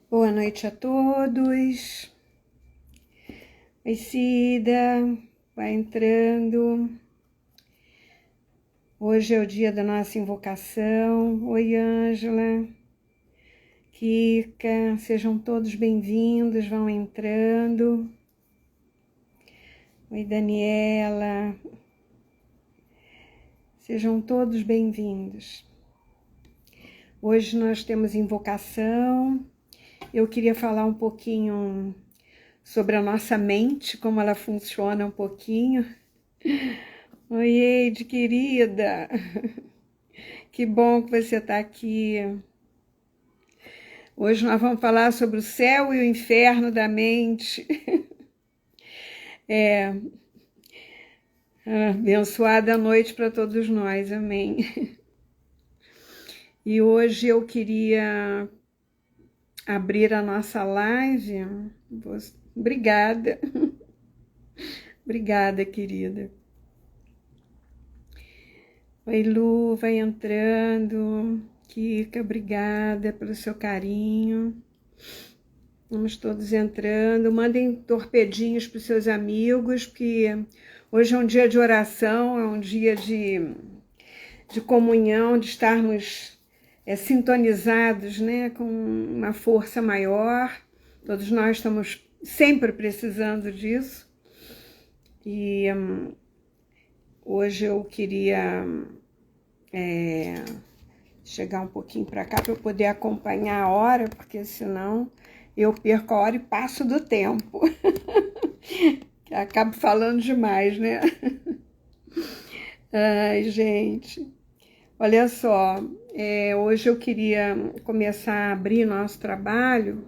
Boa noite a todos. Oi, Cida, vai entrando. Hoje é o dia da nossa invocação. Oi, Ângela, Kika, sejam todos bem-vindos, vão entrando. Oi, Daniela, sejam todos bem-vindos. Hoje nós temos invocação. Eu queria falar um pouquinho sobre a nossa mente, como ela funciona um pouquinho. Oi, Eide, querida. Que bom que você está aqui. Hoje nós vamos falar sobre o céu e o inferno da mente. Abençoada noite para todos nós, amém. E hoje eu queria abrir a nossa live. Obrigada. Obrigada, querida. Oi, Lu, vai entrando. Kika, obrigada pelo seu carinho. Vamos todos entrando. Mandem torpedinhos para os seus amigos, porque hoje é um dia de oração, é um dia de comunhão, de estarmos sintonizados, né, com uma força maior. Todos nós estamos sempre precisando disso. E hoje eu queria chegar um pouquinho para cá para eu poder acompanhar a hora, porque senão eu perco a hora e passo do tempo. Acabo falando demais, né? Ai, gente. Olha só, hoje eu queria começar a abrir nosso trabalho.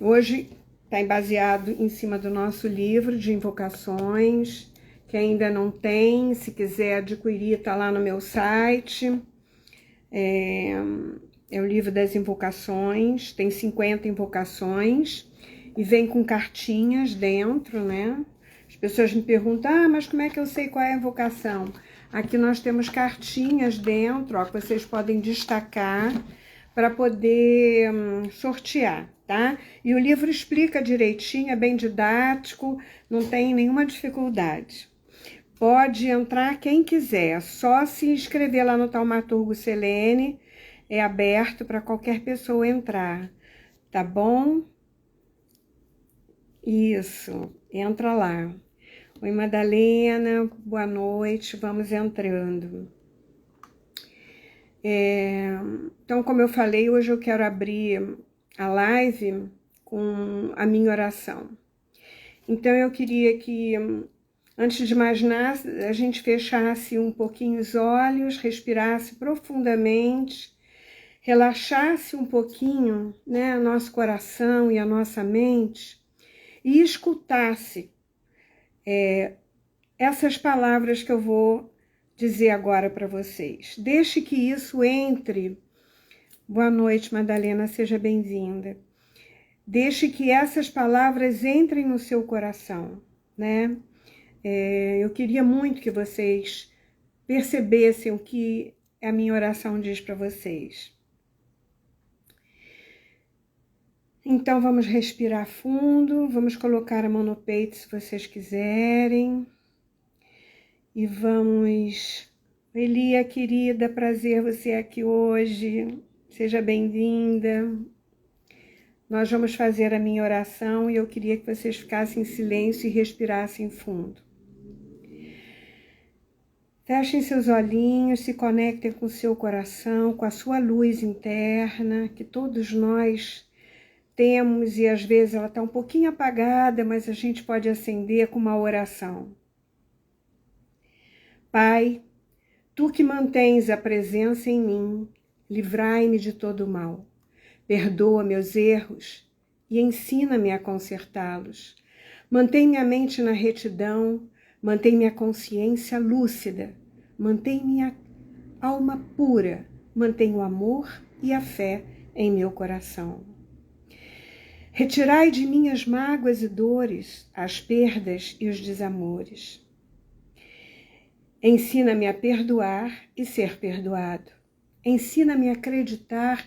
Hoje está baseado em cima do nosso livro de invocações. Quem ainda não tem, se quiser adquirir, está lá no meu site. É o livro das invocações, tem 50 invocações e vem com cartinhas dentro, né? As pessoas me perguntam, mas como é que eu sei qual é a invocação? Aqui nós temos cartinhas dentro, ó, que vocês podem destacar para poder sortear, tá? E o livro explica direitinho, é bem didático, não tem nenhuma dificuldade. Pode entrar quem quiser, só se inscrever lá no Taumaturgo Selene, é aberto para qualquer pessoa entrar, tá bom? Isso, entra lá. Oi, Madalena, boa noite, vamos entrando. Então, como eu falei, hoje eu quero abrir a live com a minha oração. Então, eu queria que, antes de mais nada, a gente fechasse um pouquinho os olhos, respirasse profundamente, relaxasse um pouquinho, né, o nosso coração e a nossa mente e escutasse essas palavras que eu vou dizer agora para vocês. Deixe que isso entre. Boa noite, Madalena, seja bem-vinda. Deixe que essas palavras entrem no seu coração, né? Eu queria muito que vocês percebessem o que a minha oração diz para vocês. Então, vamos respirar fundo, vamos colocar a mão no peito se vocês quiserem. E vamos... Elia, querida, prazer você aqui hoje. Seja bem-vinda. Nós vamos fazer a minha oração e eu queria que vocês ficassem em silêncio e respirassem fundo. Fechem seus olhinhos, se conectem com o seu coração, com a sua luz interna, que todos nós temos e às vezes ela está um pouquinho apagada, mas a gente pode acender com uma oração. Pai, tu que mantens a presença em mim, livrai-me de todo mal. Perdoa meus erros e ensina-me a consertá-los. Mantém minha mente na retidão, mantém minha consciência lúcida, mantém minha alma pura, mantém o amor e a fé em meu coração. Retirai de mim as mágoas e dores, as perdas e os desamores. Ensina-me a perdoar e ser perdoado. Ensina-me a acreditar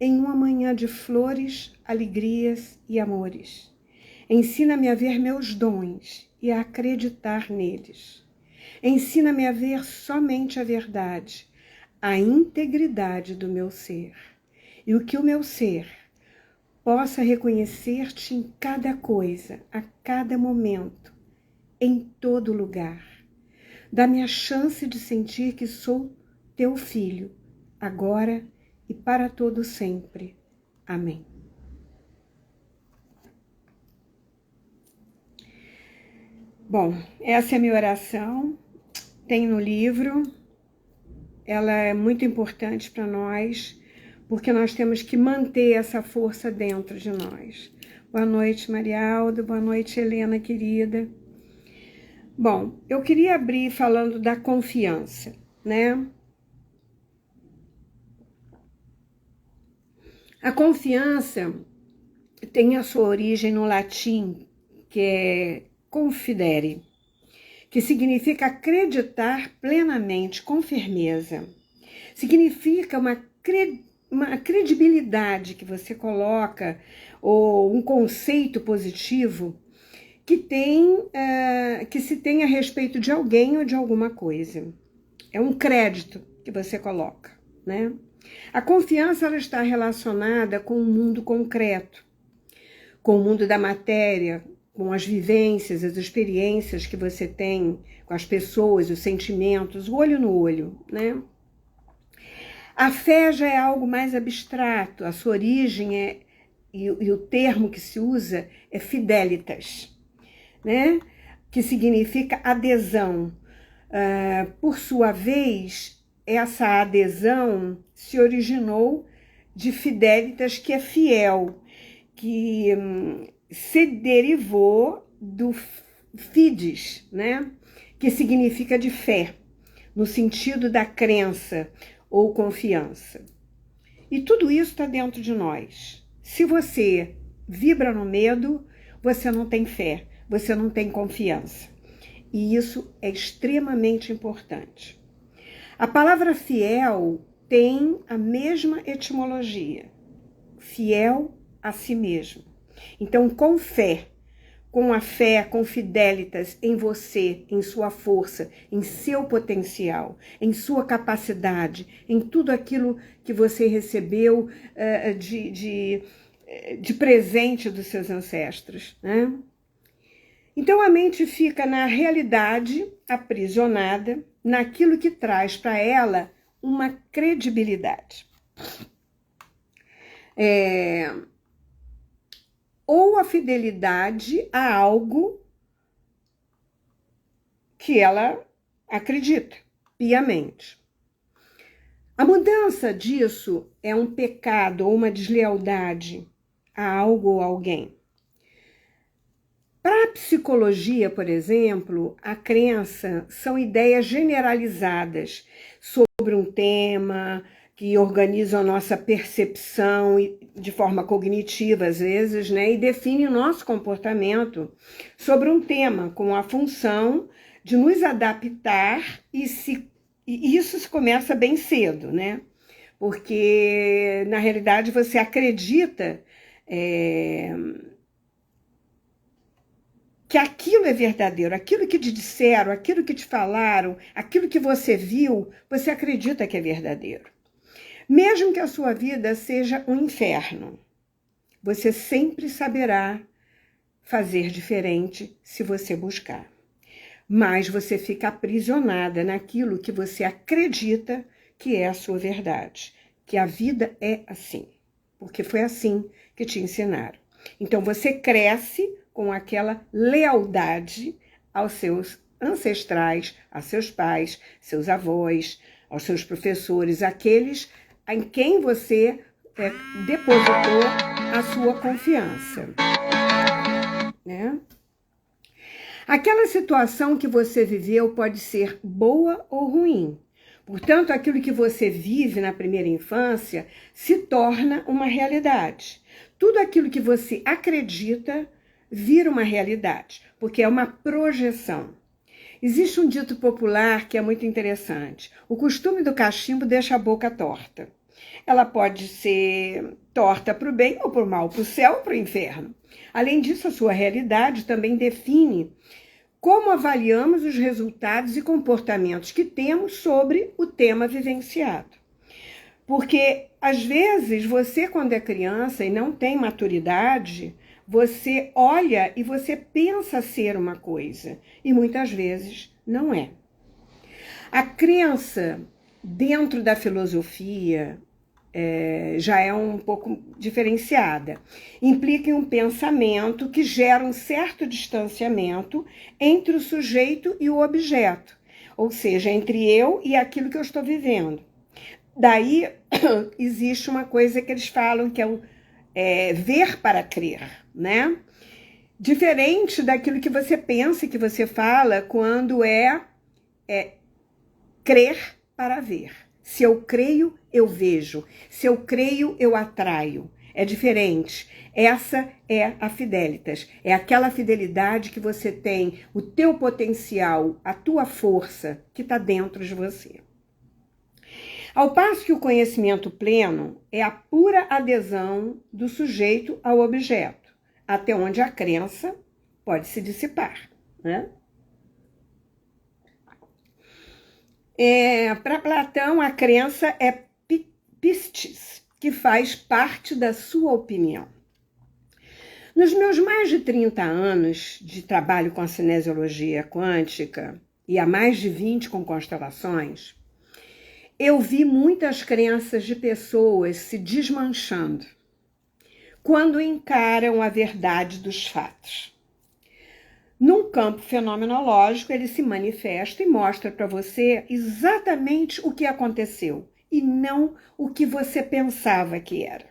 em uma manhã de flores, alegrias e amores. Ensina-me a ver meus dons e a acreditar neles. Ensina-me a ver somente a verdade, a integridade do meu ser, e o que o meu ser possa reconhecer-te em cada coisa, a cada momento, em todo lugar. Dá-me a chance de sentir que sou teu filho, agora e para todo sempre. Amém. Bom, essa é a minha oração, tem no livro, ela é muito importante para nós, porque nós temos que manter essa força dentro de nós. Boa noite, Marialda, boa noite, Helena, querida. Bom, eu queria abrir falando da confiança, né? A confiança tem a sua origem no latim, que é confidere, que significa acreditar plenamente, com firmeza. Significa uma credibilidade que você coloca, ou um conceito positivo que se tem a respeito de alguém ou de alguma coisa. É um crédito que você coloca, né? A confiança ela está relacionada com o mundo concreto, com o mundo da matéria, com as vivências, as experiências que você tem com as pessoas, os sentimentos, o olho no olho, né? A fé já é algo mais abstrato, a sua origem e o termo que se usa é fidelitas, né? Que significa adesão. Por sua vez, essa adesão se originou de fidelitas, que é fiel, que se derivou do fides, né? Que significa de fé, no sentido da crença ou confiança. E tudo isso está dentro de nós. Se você vibra no medo, você não tem fé, você não tem confiança. E isso é extremamente importante. A palavra fiel tem a mesma etimologia, fiel a si mesmo. Então, com fé, com a fé, com fidelitas em você, em sua força, em seu potencial, em sua capacidade, em tudo aquilo que você recebeu de presente dos seus ancestros, né? Então a mente fica na realidade aprisionada, naquilo que traz para ela uma credibilidade. Ou a fidelidade a algo que ela acredita piamente. A mudança disso é um pecado ou uma deslealdade a algo ou alguém. Para a psicologia, por exemplo, a crença são ideias generalizadas sobre um tema que organizam a nossa percepção de forma cognitiva, às vezes, né, e define o nosso comportamento sobre um tema, com a função de nos adaptar, e isso se começa bem cedo, né? Porque, na realidade, você acredita que aquilo é verdadeiro, aquilo que te disseram, aquilo que te falaram, aquilo que você viu, você acredita que é verdadeiro. Mesmo que a sua vida seja um inferno, você sempre saberá fazer diferente se você buscar. Mas você fica aprisionada naquilo que você acredita que é a sua verdade, que a vida é assim, porque foi assim que te ensinaram. Então você cresce com aquela lealdade aos seus ancestrais, aos seus pais, seus avós, aos seus professores, aqueles em quem você depositou a sua confiança, né? Aquela situação que você viveu pode ser boa ou ruim. Portanto, aquilo que você vive na primeira infância se torna uma realidade. Tudo aquilo que você acredita vira uma realidade, porque é uma projeção. Existe um dito popular que é muito interessante. O costume do cachimbo deixa a boca torta. Ela pode ser torta para o bem ou para o mal, para o céu ou para o inferno. Além disso, a sua realidade também define como avaliamos os resultados e comportamentos que temos sobre o tema vivenciado. Porque, às vezes, você, quando é criança e não tem maturidade, você olha e você pensa ser uma coisa, e muitas vezes não é. A crença dentro da filosofia já é um pouco diferenciada. Implica em um pensamento que gera um certo distanciamento entre o sujeito e o objeto, ou seja, entre eu e aquilo que eu estou vivendo. Daí existe uma coisa que eles falam que é o ver para crer, né? Diferente daquilo que você pensa e que você fala quando é crer para ver. Se eu creio, eu vejo. Se eu creio, eu atraio. É diferente. Essa é a Fidelitas. É aquela fidelidade que você tem, o teu potencial, a tua força que está dentro de você. Ao passo que o conhecimento pleno é a pura adesão do sujeito ao objeto, até onde a crença pode se dissipar, né? Para Platão, a crença é pistis, que faz parte da sua opinião. Nos meus mais de 30 anos de trabalho com a cinesiologia quântica e há mais de 20 com constelações, eu vi muitas crenças de pessoas se desmanchando quando encaram a verdade dos fatos. Num campo fenomenológico, ele se manifesta e mostra para você exatamente o que aconteceu e não o que você pensava que era.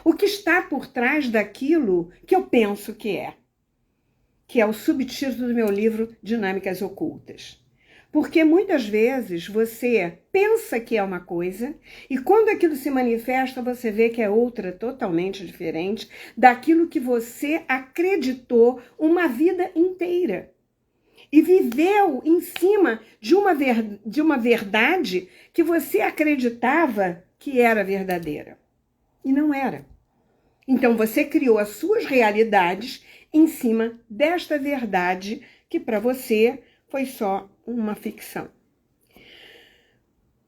O que está por trás daquilo que eu penso que é o subtítulo do meu livro Dinâmicas Ocultas. Porque muitas vezes você pensa que é uma coisa e quando aquilo se manifesta, você vê que é outra totalmente diferente daquilo que você acreditou uma vida inteira. E viveu em cima de uma verdade que você acreditava que era verdadeira. E não era. Então você criou as suas realidades em cima desta verdade que para você foi só uma ficção.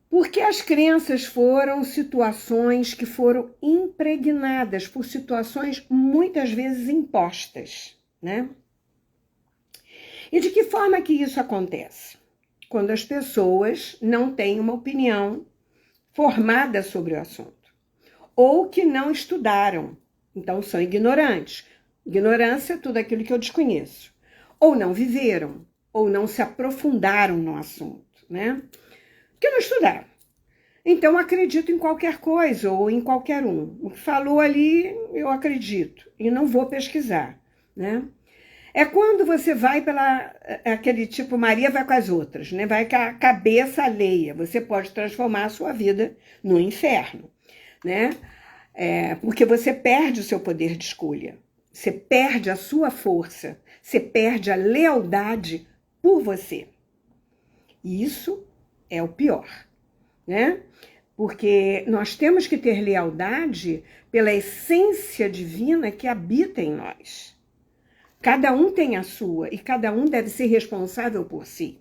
Porque as crenças foram situações que foram impregnadas por situações muitas vezes impostas, né? E de que forma que isso acontece? Quando as pessoas não têm uma opinião formada sobre o assunto, ou que não estudaram, então são ignorantes. Ignorância é tudo aquilo que eu desconheço. Ou não viveram, ou não se aprofundaram no assunto, né? Porque não estudaram. Então, acredito em qualquer coisa ou em qualquer um. O que falou ali, eu acredito. E não vou pesquisar, né? É quando você vai aquele tipo, Maria vai com as outras, né? Vai com a cabeça alheia. Você pode transformar a sua vida no inferno, né? Porque você perde o seu poder de escolha. Você perde a sua força. Você perde a lealdade por você. E isso é o pior, né? Porque nós temos que ter lealdade pela essência divina que habita em nós. Cada um tem a sua e cada um deve ser responsável por si.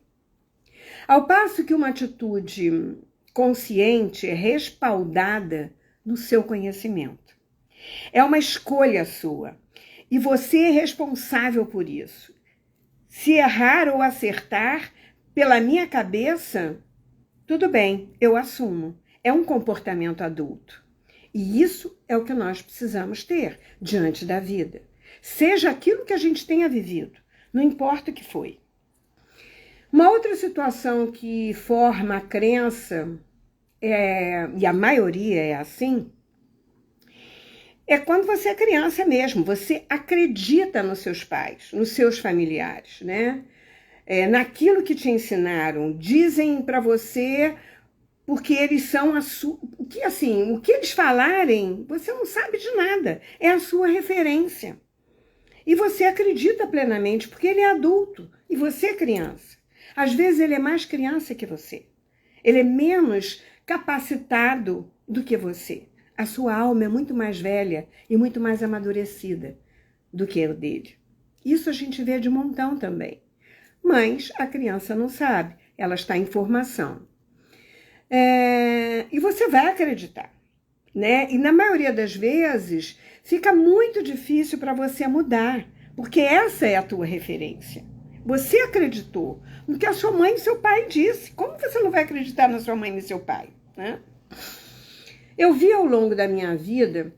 Ao passo que uma atitude consciente é respaldada no seu conhecimento. É uma escolha sua e você é responsável por isso. Se errar ou acertar, pela minha cabeça, tudo bem, eu assumo. É um comportamento adulto. E isso é o que nós precisamos ter diante da vida. Seja aquilo que a gente tenha vivido, não importa o que foi. Uma outra situação que forma a crença, e a maioria é assim, é quando você é criança mesmo, você acredita nos seus pais, nos seus familiares, né? Naquilo que te ensinaram, dizem para você porque eles são o que eles falarem, você não sabe de nada, é a sua referência. E você acredita plenamente porque ele é adulto e você é criança. Às vezes ele é mais criança que você. Ele é menos capacitado do que você. A sua alma é muito mais velha e muito mais amadurecida do que a dele. Isso a gente vê de montão também. Mas a criança não sabe, ela está em formação. E você vai acreditar, né? E na maioria das vezes fica muito difícil para você mudar, porque essa é a tua referência. Você acreditou no que a sua mãe e seu pai disse. Como você não vai acreditar na sua mãe e seu pai, né? Eu vi ao longo da minha vida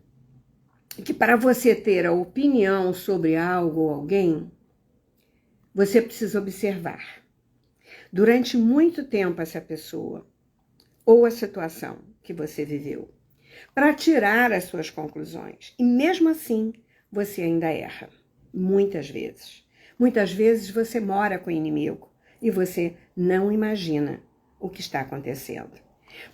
que para você ter a opinião sobre algo ou alguém, você precisa observar durante muito tempo essa pessoa ou a situação que você viveu, para tirar as suas conclusões. E mesmo assim, você ainda erra, muitas vezes. Muitas vezes você mora com o inimigo e você não imagina o que está acontecendo.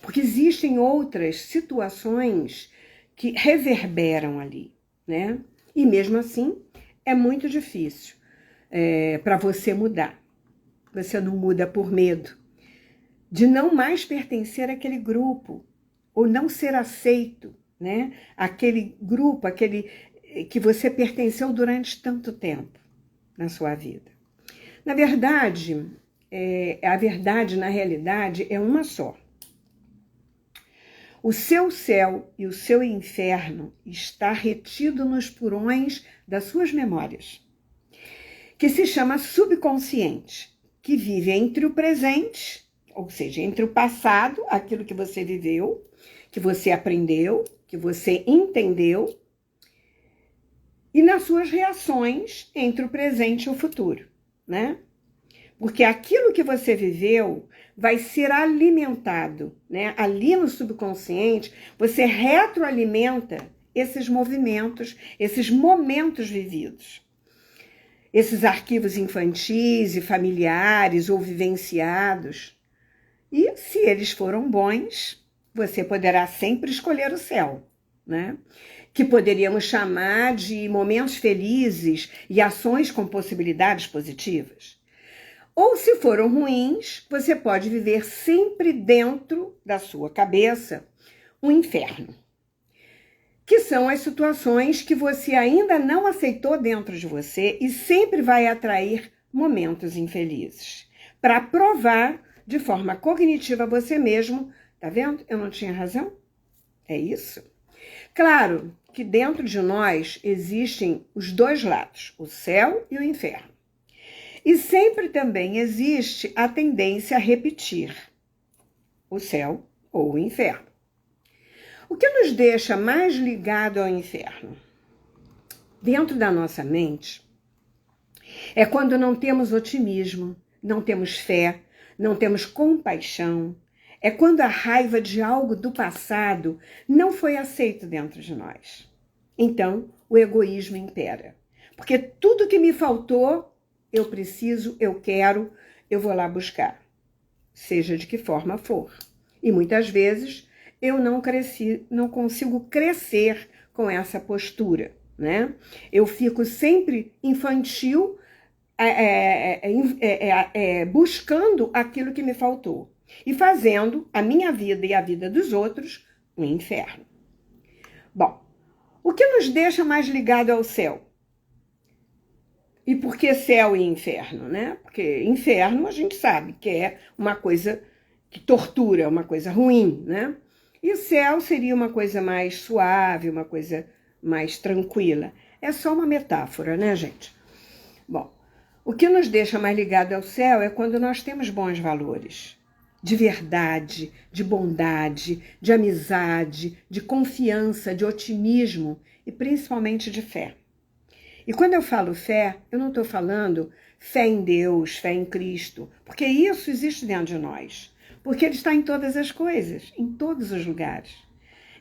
Porque existem outras situações que reverberam ali, né? E mesmo assim, é muito difícil para você mudar. Você não muda por medo de não mais pertencer àquele grupo, ou não ser aceito, né? Aquele grupo, aquele que você pertenceu durante tanto tempo na sua vida. Na verdade, a verdade, na realidade, é uma só. O seu céu e o seu inferno está retido nos porões das suas memórias, que se chama subconsciente, que vive entre o presente, ou seja, entre o passado, aquilo que você viveu, que você aprendeu, que você entendeu, e nas suas reações entre o presente e o futuro, né? Porque aquilo que você viveu vai ser alimentado, né? Ali no subconsciente, você retroalimenta esses movimentos, esses momentos vividos. Esses arquivos infantis e familiares ou vivenciados. E se eles foram bons, você poderá sempre escolher o céu, né? Que poderíamos chamar de momentos felizes e ações com possibilidades positivas. Ou se foram ruins, você pode viver sempre dentro da sua cabeça um inferno, que são as situações que você ainda não aceitou dentro de você e sempre vai atrair momentos infelizes, para provar de forma cognitiva a você mesmo, tá vendo? Eu não tinha razão? É isso? Claro que dentro de nós existem os dois lados, o céu e o inferno. E sempre também existe a tendência a repetir o céu ou o inferno. O que nos deixa mais ligado ao inferno? Dentro da nossa mente, é quando não temos otimismo, não temos fé, não temos compaixão. É quando a raiva de algo do passado não foi aceito dentro de nós. Então, o egoísmo impera. Porque tudo que me faltou, eu preciso, eu quero, eu vou lá buscar. Seja de que forma for. E muitas vezes eu não consigo crescer com essa postura, né? Eu fico sempre infantil, buscando aquilo que me faltou. E fazendo a minha vida e a vida dos outros um inferno. Bom, o que nos deixa mais ligado ao céu? E por que céu e inferno, né? Porque inferno a gente sabe que é uma coisa que tortura, uma coisa ruim, né? E o céu seria uma coisa mais suave, uma coisa mais tranquila. É só uma metáfora, né, gente? Bom, o que nos deixa mais ligado ao céu é quando nós temos bons valores. De verdade, de bondade, de amizade, de confiança, de otimismo e principalmente de fé. E quando eu falo fé, eu não estou falando fé em Deus, fé em Cristo, porque isso existe dentro de nós. Porque ele está em todas as coisas, em todos os lugares.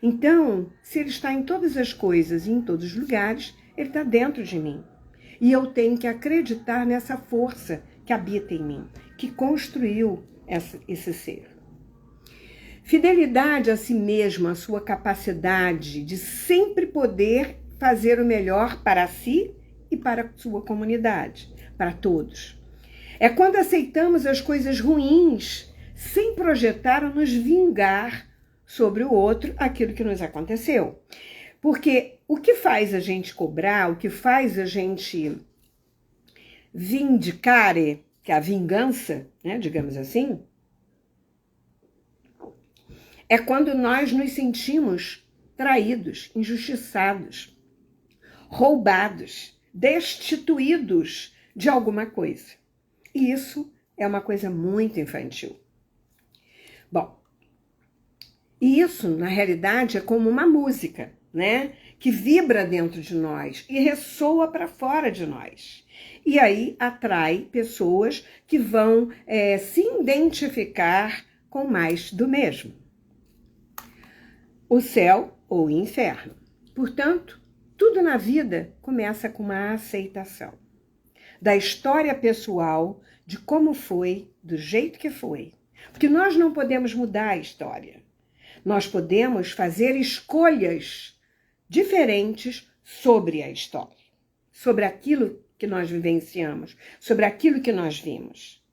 Então, se ele está em todas as coisas e em todos os lugares, ele está dentro de mim. E eu tenho que acreditar nessa força que habita em mim, que construiu esse ser. Fidelidade a si mesmo, a sua capacidade de sempre poder fazer o melhor para si e para a sua comunidade, para todos. É quando aceitamos as coisas ruins sem projetar ou nos vingar sobre o outro aquilo que nos aconteceu. Porque o que faz a gente cobrar, o que faz a gente vindicare, que é a vingança, né, digamos assim, é quando nós nos sentimos traídos, injustiçados, roubados, destituídos de alguma coisa. E isso é uma coisa muito infantil. Bom, e isso, na realidade, é como uma música, né? Que vibra dentro de nós e ressoa para fora de nós. E aí atrai pessoas que vão se identificar com mais do mesmo. O céu ou o inferno. Portanto, tudo na vida começa com uma aceitação da história pessoal, de como foi, do jeito que foi. Porque nós não podemos mudar a história. Nós podemos fazer escolhas diferentes sobre a história, sobre aquilo que nós vivenciamos, sobre aquilo que nós vimos.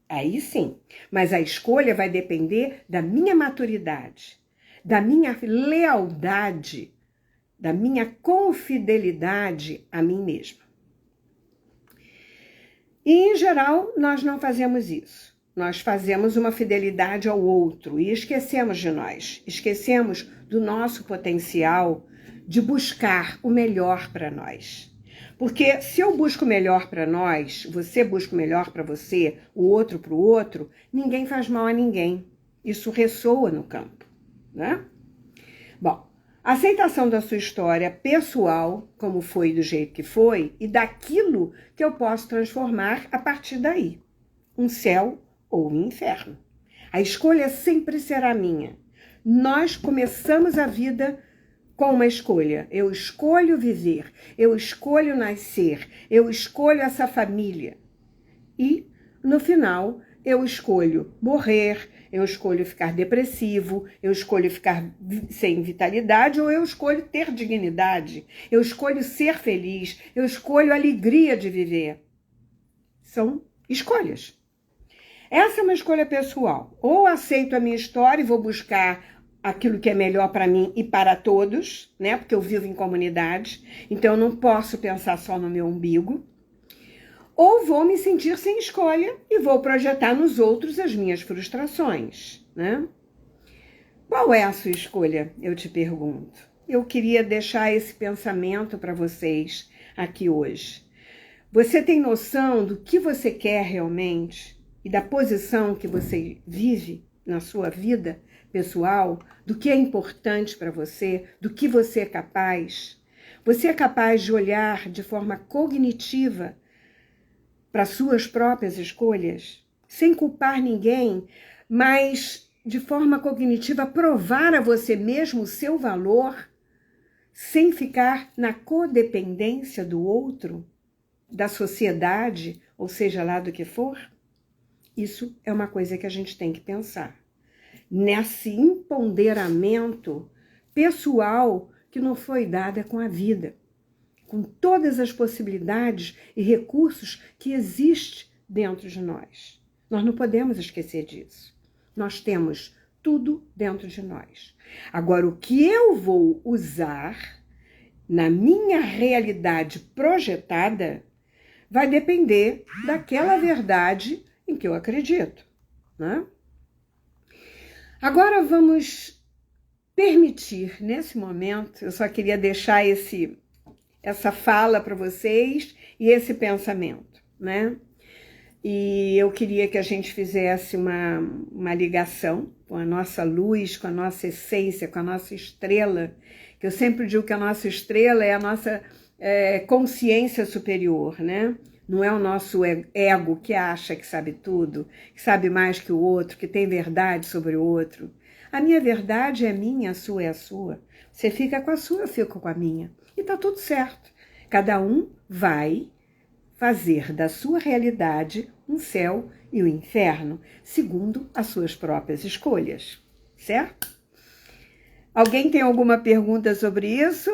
Aí sim, mas a escolha vai depender da minha maturidade, da minha lealdade, da minha confidelidade a mim mesma. E, em geral, nós não fazemos isso. Nós fazemos uma fidelidade ao outro e esquecemos de nós, esquecemos do nosso potencial de buscar o melhor para nós. Porque se eu busco o melhor para nós, você busca o melhor para você, o outro para o outro, ninguém faz mal a ninguém. Isso ressoa no campo, né? Bom, a aceitação da sua história pessoal, como foi do jeito que foi, e daquilo que eu posso transformar a partir daí. Um céu ou um inferno. A escolha sempre será minha. Nós começamos a vida com uma escolha. Eu escolho viver, eu escolho nascer, eu escolho essa família. E, no final, eu escolho morrer, eu escolho ficar depressivo, eu escolho ficar sem vitalidade ou eu escolho ter dignidade, eu escolho ser feliz, eu escolho a alegria de viver. São escolhas. Essa é uma escolha pessoal. Ou aceito a minha história e vou buscar aquilo que é melhor para mim e para todos, né? Porque eu vivo em comunidade, então eu não posso pensar só no meu umbigo. Ou vou me sentir sem escolha e vou projetar nos outros as minhas frustrações, né? Qual é a sua escolha? Eu te pergunto. Eu queria deixar esse pensamento para vocês aqui hoje. Você tem noção do que você quer realmente? E da posição que você vive na sua vida pessoal, do que é importante para você, do que você é capaz. Você é capaz de olhar de forma cognitiva para suas próprias escolhas, sem culpar ninguém, mas de forma cognitiva provar a você mesmo o seu valor, sem ficar na codependência do outro, da sociedade, ou seja lá do que for? Isso é uma coisa que a gente tem que pensar. Nesse empoderamento pessoal que não foi dada com a vida, com todas as possibilidades e recursos que existem dentro de nós. Nós não podemos esquecer disso. Nós temos tudo dentro de nós. Agora, o que eu vou usar na minha realidade projetada vai depender daquela verdade em que eu acredito, né? Agora vamos permitir, nesse momento, eu só queria deixar essa fala para vocês e esse pensamento, né? E eu queria que a gente fizesse uma ligação com a nossa luz, com a nossa essência, com a nossa estrela, que eu sempre digo que a nossa estrela é a nossa consciência superior, né? Não é o nosso ego que acha que sabe tudo, que sabe mais que o outro, que tem verdade sobre o outro. A minha verdade é minha, a sua é a sua. Você fica com a sua, eu fico com a minha. E tá tudo certo. Cada um vai fazer da sua realidade um céu e um inferno, segundo as suas próprias escolhas. Certo? Alguém tem alguma pergunta sobre isso?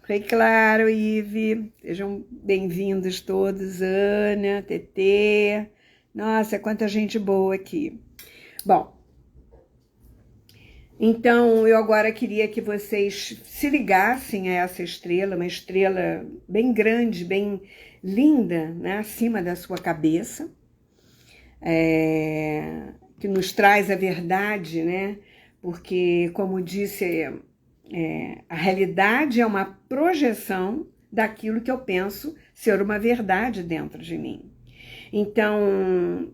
Foi claro, Ive. Sejam bem-vindos todos. Ana, Tetê. Nossa, quanta gente boa aqui. Bom, Então, eu agora queria que vocês se ligassem a essa estrela, uma estrela bem grande, bem linda, né, acima da sua cabeça, que nos traz a verdade, né? Porque, como disse, a realidade é uma projeção daquilo que eu penso ser uma verdade dentro de mim. Então,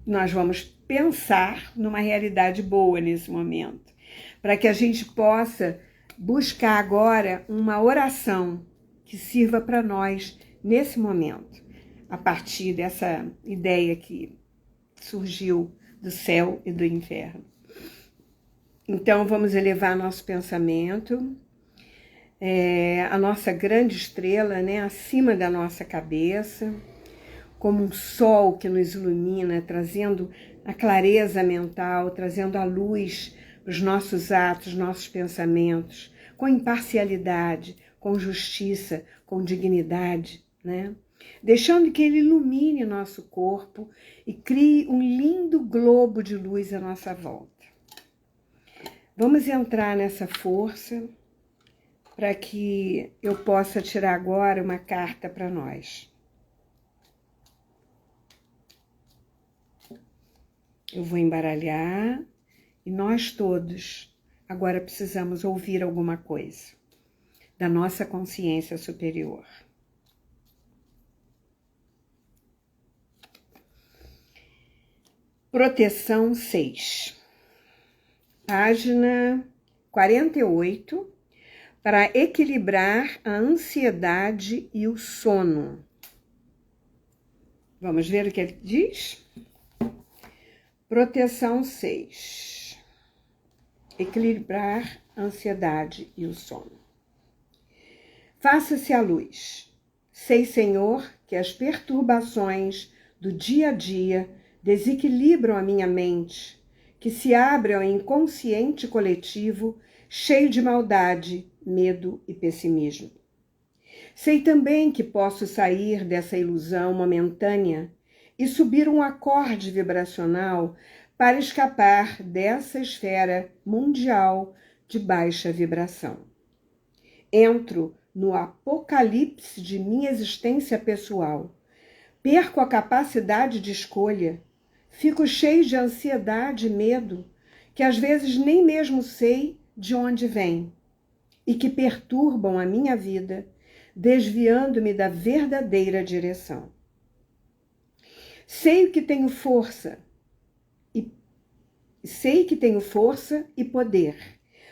nós vamos pensar numa realidade boa nesse momento, para que a gente possa buscar agora uma oração que sirva para nós nesse momento, a partir dessa ideia que surgiu do céu e do inferno. Então, vamos elevar nosso pensamento, a nossa grande estrela, né, acima da nossa cabeça, como um sol que nos ilumina, trazendo a clareza mental, trazendo a luz para os nossos atos, nossos pensamentos, com imparcialidade, com justiça, com dignidade, né? Deixando que ele ilumine nosso corpo e crie um lindo globo de luz à nossa volta. Vamos entrar nessa força para que eu possa tirar agora uma carta para nós. Eu vou embaralhar e nós todos agora precisamos ouvir alguma coisa da nossa consciência superior. Proteção 6. Página 48, para equilibrar a ansiedade e o sono. Vamos ver o que ele diz? Proteção 6. Equilibrar a ansiedade e o sono. Faça-se a luz. Sei, Senhor, que as perturbações do dia a dia desequilibram a minha mente, que se abre ao inconsciente coletivo, cheio de maldade, medo e pessimismo. Sei também que posso sair dessa ilusão momentânea e subir um acorde vibracional para escapar dessa esfera mundial de baixa vibração. Entro no apocalipse de minha existência pessoal, perco a capacidade de escolha, fico cheio de ansiedade e medo, que às vezes nem mesmo sei de onde vem, e que perturbam a minha vida, desviando-me da verdadeira direção. Sei que tenho força e poder,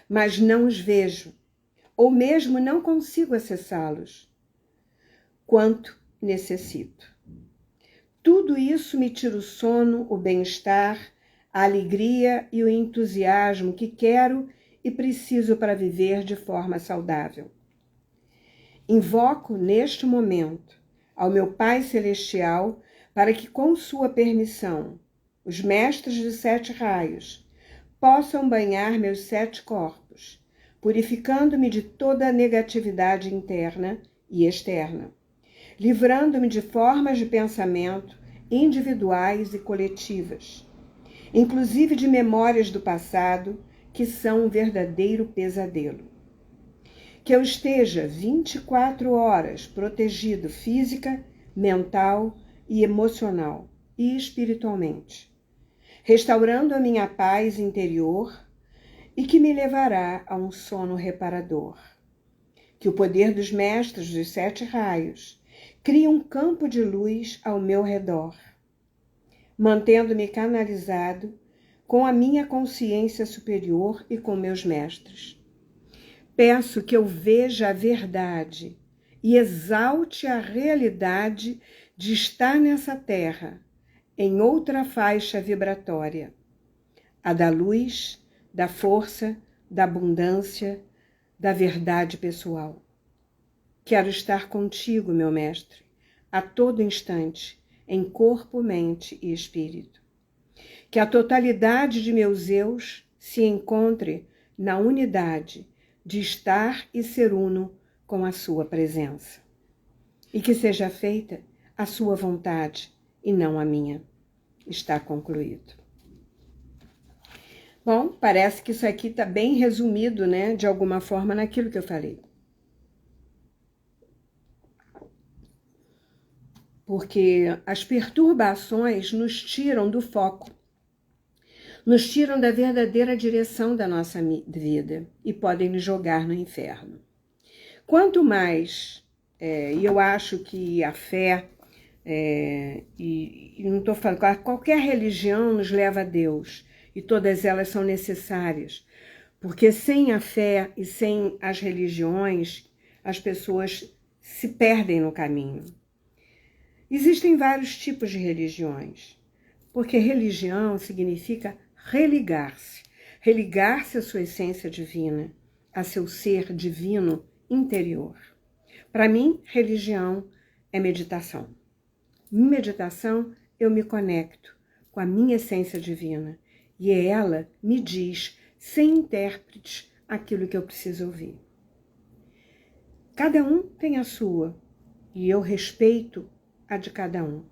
mas não os vejo, ou mesmo não consigo acessá-los quanto necessito. Tudo isso me tira o sono, o bem-estar, a alegria e o entusiasmo que quero e preciso para viver de forma saudável. Invoco neste momento ao meu Pai Celestial para que, com sua permissão, os mestres de 7 raios possam banhar meus 7 corpos, purificando-me de toda a negatividade interna e externa, livrando-me de formas de pensamento individuais e coletivas, inclusive de memórias do passado que são um verdadeiro pesadelo. Que eu esteja 24 horas protegido física, mental e emocional e espiritualmente, restaurando a minha paz interior e que me levará a um sono reparador. Que o poder dos mestres dos 7 raios crie um campo de luz ao meu redor, mantendo-me canalizado com a minha consciência superior e com meus mestres. Peço que eu veja a verdade e exalte a realidade de estar nessa terra, em outra faixa vibratória, a da luz, da força, da abundância, da verdade pessoal. Quero estar contigo, meu mestre, a todo instante, em corpo, mente e espírito. Que a totalidade de meus eus se encontre na unidade de estar e ser uno com a sua presença. E que seja feita a sua vontade e não a minha. Está concluído. Bom, parece que isso aqui está bem resumido, né, de alguma forma, naquilo que eu falei. Porque as perturbações nos tiram do foco, nos tiram da verdadeira direção da nossa vida e podem nos jogar no inferno. Quanto mais, e eu acho que a fé, e não estou falando, qualquer religião nos leva a Deus, e todas elas são necessárias, porque sem a fé e sem as religiões, as pessoas se perdem no caminho. Existem vários tipos de religiões, porque religião significa religar-se, religar-se à sua essência divina, a seu ser divino interior. Para mim, religião é meditação. Em meditação, eu me conecto com a minha essência divina e ela me diz, sem intérpretes, aquilo que eu preciso ouvir. Cada um tem a sua e eu respeito a de cada um,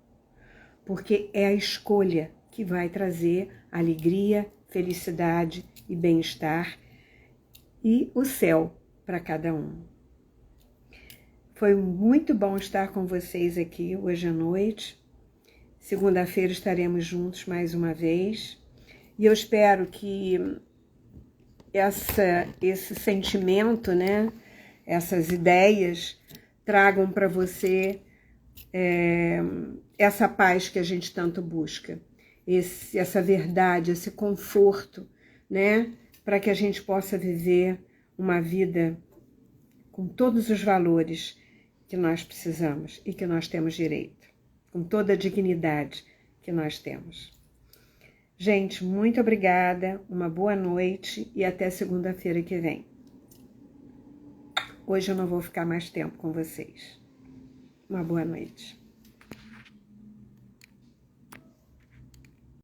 porque é a escolha que vai trazer alegria, felicidade e bem-estar e o céu para cada um. Foi muito bom estar com vocês aqui hoje à noite. Segunda-feira estaremos juntos mais uma vez. E eu espero que esse sentimento, né, essas ideias, tragam para você essa paz que a gente tanto busca. Essa verdade, esse conforto, né, para que a gente possa viver uma vida com todos os valores que nós precisamos e que nós temos direito, com toda a dignidade que nós temos. Gente, muito obrigada, uma boa noite e até segunda-feira que vem. Hoje eu não vou ficar mais tempo com vocês. Uma boa noite.